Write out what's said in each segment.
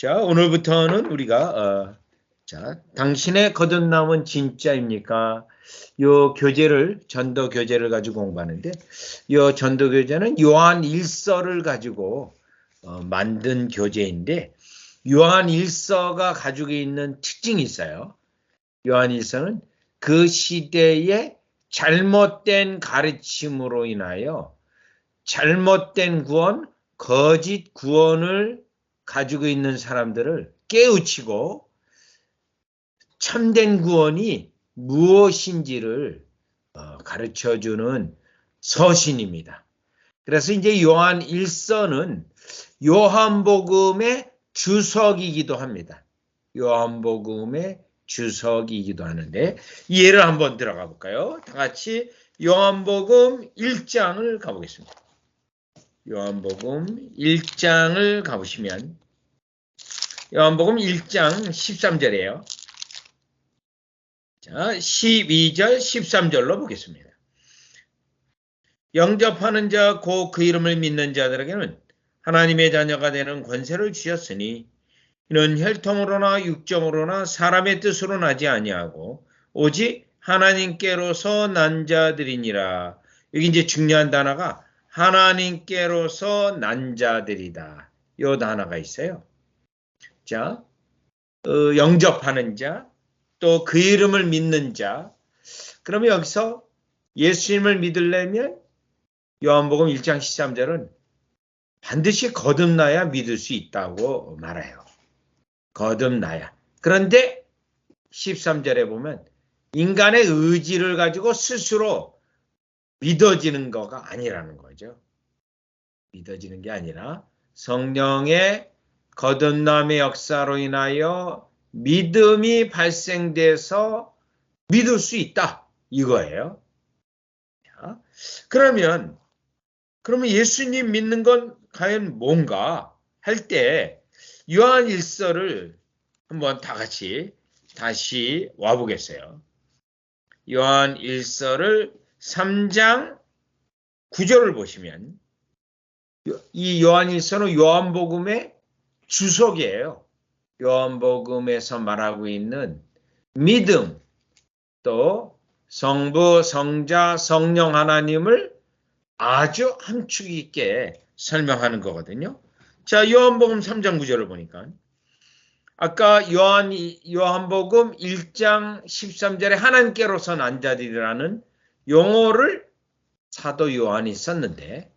자, 오늘부터는 우리가 당신의 거듭남은 진짜입니까? 요 교재를 전도 교재를 가지고 공부하는데 요 전도 교재는 요한 1서를 가지고 만든 교재인데 요한 1서가 가지고 있는 특징이 있어요. 요한 1서는 그 시대의 잘못된 가르침으로 인하여 잘못된 구원, 거짓 구원을 가지고 있는 사람들을 깨우치고 참된 구원이 무엇인지를 가르쳐주는 서신입니다. 그래서 이제 요한 1서는 요한복음의 주석이기도 합니다. 요한복음의 주석이기도 하는데 예를 한번 들어가 볼까요? 다 같이 요한복음 1장을 가보겠습니다. 요한복음 1장을 가보시면 요한복음 1장 13절이에요. 자, 12절 13절로 보겠습니다. 영접하는 자 곧 그 이름을 믿는 자들에게는 하나님의 자녀가 되는 권세를 주셨으니 이는 혈통으로나 육정으로나 사람의 뜻으로 나지 아니하고 오직 하나님께로서 난 자들이니라. 여기 이제 중요한 단어가 하나님께로서 난 자들이다. 이 단어가 있어요. 자, 영접하는 자, 또 그 이름을 믿는 자. 그러면 여기서 예수님을 믿으려면 요한복음 1장 13절은 반드시 거듭나야 믿을 수 있다고 말해요. 거듭나야. 그런데 13절에 보면 인간의 의지를 가지고 스스로 믿어지는 거가 아니라는 거죠. 믿어지는 게 아니라 성령의 거듭남의 역사로 인하여 믿음이 발생돼서 믿을 수 있다. 이거예요. 자, 그러면 예수님 믿는 건 과연 뭔가 할 때 요한 1서를 한번 다 같이 다시 와보겠어요. 요한 1서를 3장 9절을 보시면 이 요한 1서는 요한복음의 주석이에요. 요한복음에서 말하고 있는 믿음, 또 성부, 성자, 성령 하나님을 아주 함축 있게 설명하는 거거든요. 자, 요한복음 3장 9절을 보니까 아까 요한복음 1장 13절에 하나님께로서 난 자들이라는 용어를 사도 요한이 썼는데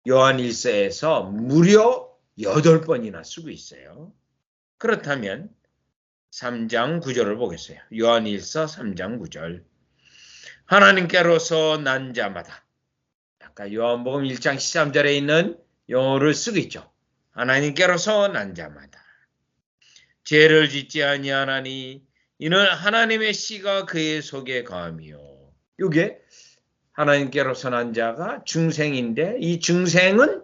요한 1서에서 무려 8번이나 쓰고 있어요. 그렇다면 3장 9절을 보겠어요. 요한 1서 3장 9절. 하나님께로서 난 자마다. 아까 요한복음 1장 13절에 있는 용어를 쓰고 있죠. 하나님께로서 난 자마다. 죄를 짓지 아니하나니 이는 하나님의 씨가 그의 속에 거하며. 이게 하나님께로서 난 자가 중생인데 이 중생은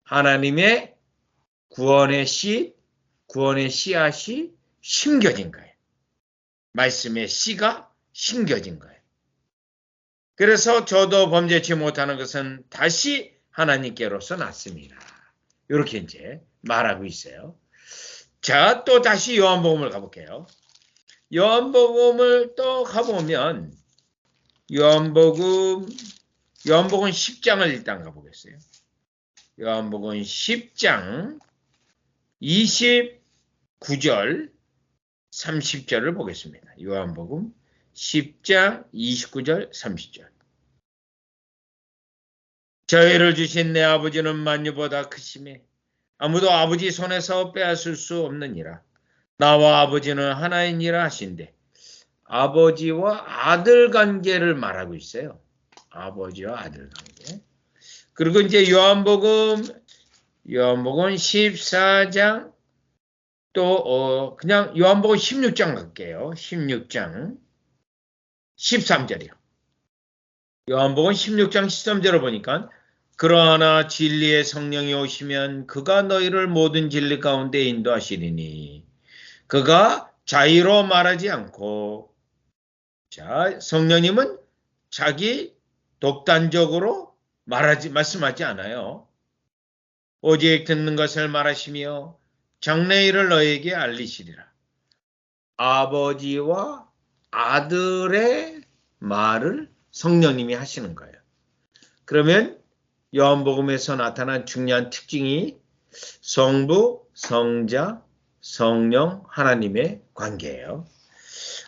하나님의 구원의 씨앗이 심겨진 거예요. 말씀의 씨가 심겨진 거예요. 그래서 저도 범죄치 못하는 것은 다시 하나님께로서 났습니다. 이렇게 이제 말하고 있어요. 자, 또 다시 요한복음을 가볼게요. 요한복음을 또 가보면 요한복음 10장을 일단 가보겠어요. 요한복음 10장 29절 30절을 보겠습니다. 요한복음 10장 29절 30절. 저희를 주신 내 아버지는 만유보다 크심에 아무도 아버지 손에서 빼앗을 수 없느니라. 나와 아버지는 하나이니라 하신대. 아버지와 아들 관계를 말하고 있어요. 아버지와 아들 관계. 그리고 이제 요한복음 14장 또 그냥 요한복음 16장 갈게요. 16장 13절이요. 요한복음 16장 13절을 보니까 그러나 진리의 성령이 오시면 그가 너희를 모든 진리 가운데 인도하시리니 그가 자의로 말하지 않고 자, 성령님은 자기 독단적으로 말씀하지 않아요. 오직 듣는 것을 말하시며 장래일을 너에게 알리시리라. 아버지와 아들의 말을 성령님이 하시는 거예요. 그러면 요한복음에서 나타난 중요한 특징이 성부, 성자, 성령 하나님의 관계예요.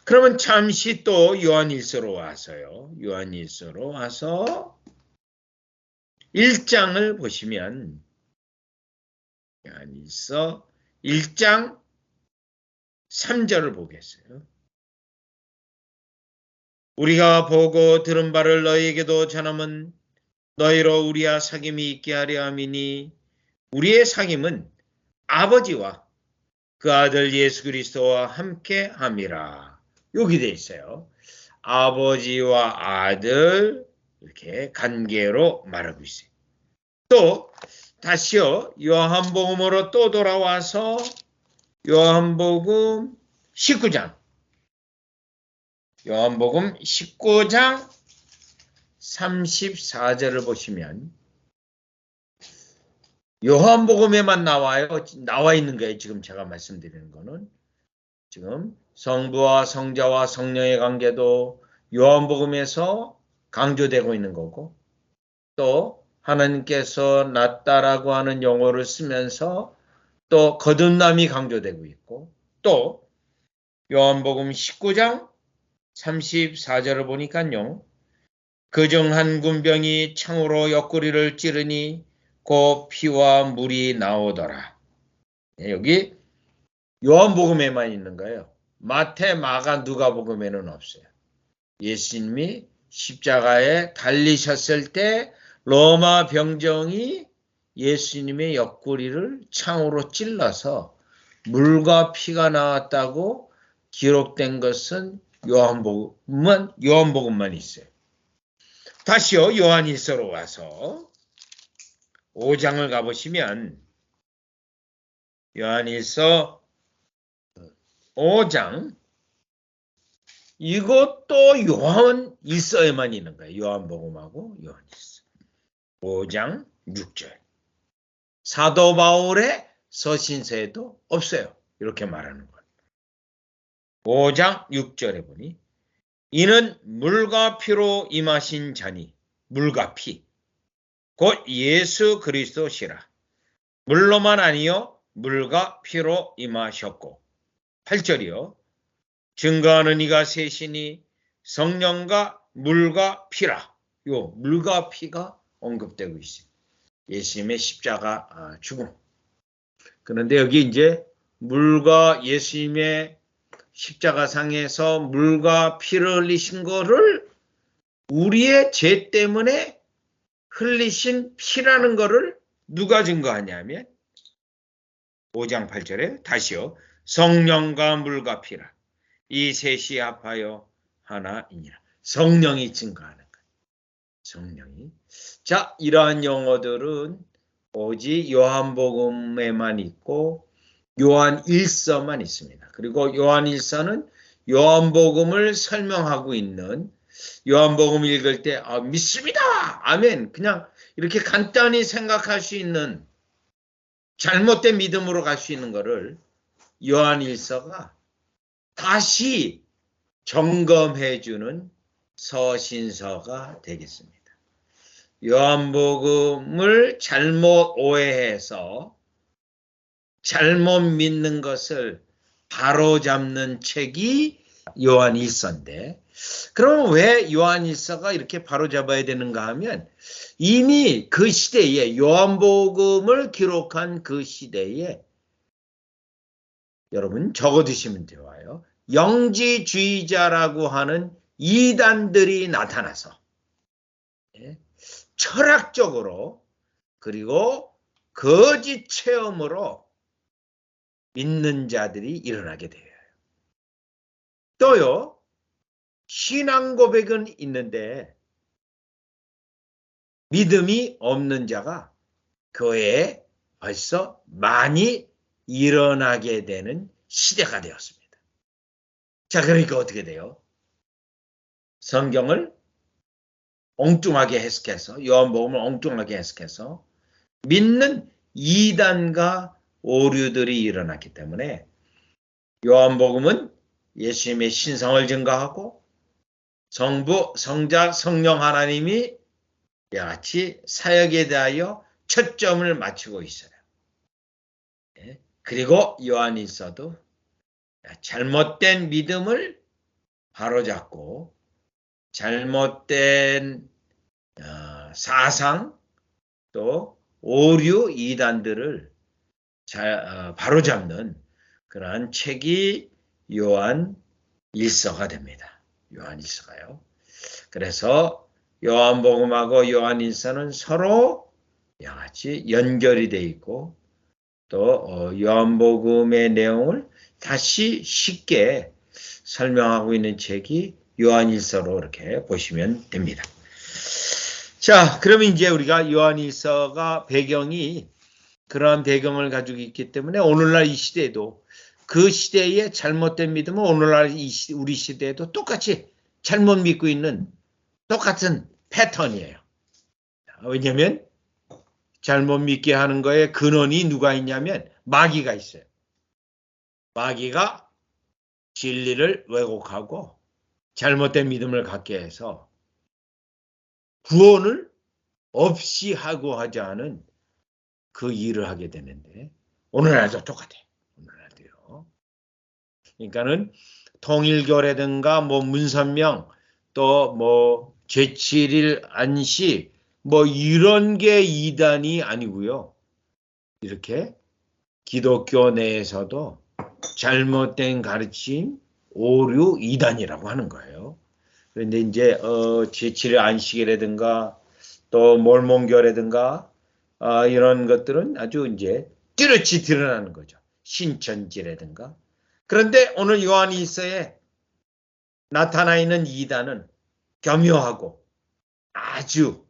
그러면 잠시 또 요한일서로 와서요. 요한일서로 와서 1장을 보시면 요한일서 1장 3절을 보겠어요. 우리가 보고 들은 바를 너희에게도 전함은 너희로 우리와 사귐이 있게 하려 함이니 우리의 사귐은 아버지와 그 아들 예수 그리스도와 함께 함이라. 여기 돼 있어요. 아버지와 아들 이렇게 관계로 말하고 있어요. 또 다시요. 요한복음으로 또 돌아와서 요한복음 19장 요한복음 19장 34절을 보시면 요한복음에만 나와 있는 거예요. 지금 제가 말씀드리는 거는 지금 성부와 성자와 성령의 관계도 요한복음에서 강조되고 있는 거고 또 하나님께서 낫다라고 하는 용어를 쓰면서 또 거듭남이 강조되고 있고 또 요한복음 19장 34절을 보니까요. 그중 한 군병이 창으로 옆구리를 찌르니 곧 피와 물이 나오더라. 여기 요한복음에만 있는 거예요. 마태, 마가, 누가복음에는 없어요. 예수님이 십자가에 달리셨을 때 로마 병정이 예수님의 옆구리를 창으로 찔러서 물과 피가 나왔다고 기록된 것은 요한복음만 있어요. 다시요. 요한일서로 와서 5장을 가보시면 요한일서 5장 이것도 요한일서에만 있는 거예요. 요한복음하고 요한일서 5장 6절 사도 바울의 서신서에도 없어요. 이렇게 말하는 거예요. 5장 6절에 보니 이는 물과 피로 임하신 자니 물과 피 곧 예수 그리스도시라. 물로만 아니요 물과 피로 임하셨고 8절이요. 증거하는 이가 셋이니 성령과 물과 피라. 요 물과 피가 언급되고 있어요. 예수님의 십자가 죽음. 그런데 여기 이제 물과 예수님의 십자가상에서 물과 피를 흘리신 거를 우리의 죄 때문에 흘리신 피라는 거를 누가 증거하냐면 5장 8절에 다시요. 성령과 물과 피라. 이 셋이 합하여 하나이니라. 성령이 증거하는 거예요. 성령이. 자, 이러한 용어들은 오직 요한복음에만 있고 요한일서만 있습니다. 그리고 요한일서는 요한복음을 설명하고 있는 요한복음 읽을 때 믿습니다. 아멘. 그냥 이렇게 간단히 생각할 수 있는 잘못된 믿음으로 갈 수 있는 거를 요한일서가 다시 점검해 주는 서신서가 되겠습니다. 요한복음을 잘못 오해해서 잘못 믿는 것을 바로잡는 책이 요한일서인데 그럼 왜 요한일서가 이렇게 바로잡아야 되는가 하면 이미 그 시대에 요한복음을 기록한 그 시대에 여러분 적어두시면 좋아요. 영지주의자라고 하는 이단들이 나타나서 철학적으로 그리고 거짓 체험으로 믿는 자들이 일어나게 돼요. 또요. 신앙 고백은 있는데 믿음이 없는 자가 교회에 벌써 많이 일어나게 되는 시대가 되었습니다. 자, 그러니까 어떻게 돼요? 성경을 엉뚱하게 해석해서 요한복음을 엉뚱하게 해석해서 믿는 이단과 오류들이 일어났기 때문에 요한복음은 예수님의 신성을 증거하고 성부, 성자, 성령 하나님이 이와 같이 사역에 대하여 초점을 맞추고 있어요. 그리고 요한일서도 잘못된 믿음을 바로잡고 잘못된 사상 또 오류 이단들을 바로잡는 그러한 책이 요한일서가 됩니다. 요한일서가요. 그래서 요한복음하고 요한일서는 서로 같이 연결이 되어 있고 또 요한복음의 내용을 다시 쉽게 설명하고 있는 책이 요한일서로 이렇게 보시면 됩니다. 자, 그러면 이제 우리가 요한일서가 배경이 그러한 배경을 가지고 있기 때문에 오늘날 이 시대에도 그 시대의 잘못된 믿음은 오늘날 우리 시대에도 똑같이 잘못 믿고 있는 똑같은 패턴이에요. 왜냐하면 잘못 믿게 하는 거에 근원이 누가 있냐면 마귀가 있어요. 마귀가 진리를 왜곡하고 잘못된 믿음을 갖게 해서 구원을 없이 하고 하지 않은 그 일을 하게 되는데 오늘날도 똑같아요. 오늘날도요. 그러니까는 통일교라든가 뭐 문선명 또 뭐 제7일 안식 뭐 이런 게 이단이 아니고요. 이렇게 기독교 내에서도 잘못된 가르침 오류 이단이라고 하는 거예요. 그런데 이제 제7일 안식이라든가 또 몰몬교라든가 이런 것들은 아주 이제 뚜렷이 드러나는 거죠. 신천지라든가. 그런데 오늘 요한일서에 나타나 있는 이단은 교묘하고 아주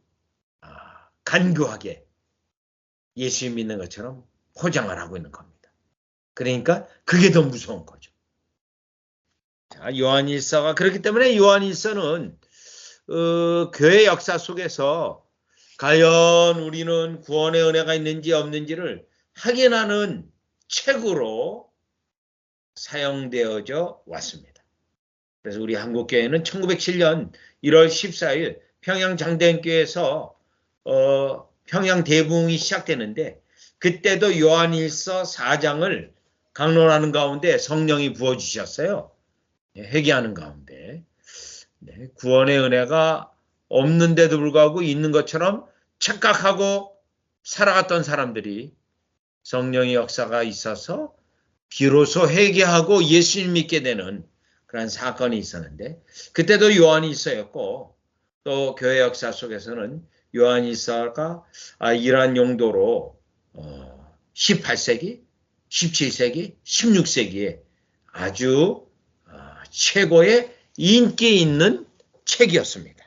간교하게 예수 믿는 것처럼 포장을 하고 있는 겁니다. 그러니까 그게 더 무서운 거죠. 자, 요한일서가 그렇기 때문에 요한일서는 교회 역사 속에서 과연 우리는 구원의 은혜가 있는지 없는지를 확인하는 책으로 사용되어져 왔습니다. 그래서 우리 한국교회는 1907년 1월 14일 평양장대교회에서 평양대붕이 시작되는데 그때도 요한일서 4장을 강론하는 가운데 성령이 부어주셨어요. 회개하는 가운데. 구원의 은혜가 없는데도 불구하고 있는 것처럼 착각하고 살아갔던 사람들이 성령의 역사가 있어서 비로소 회개하고 예수님 믿게 되는 그런 사건이 있었는데 그때도 요한일서였고 또 교회 역사 속에서는 요한일서가 이러한 용도로 18세기, 17세기, 16세기에 아주 최고의 인기 있는 책이었습니다.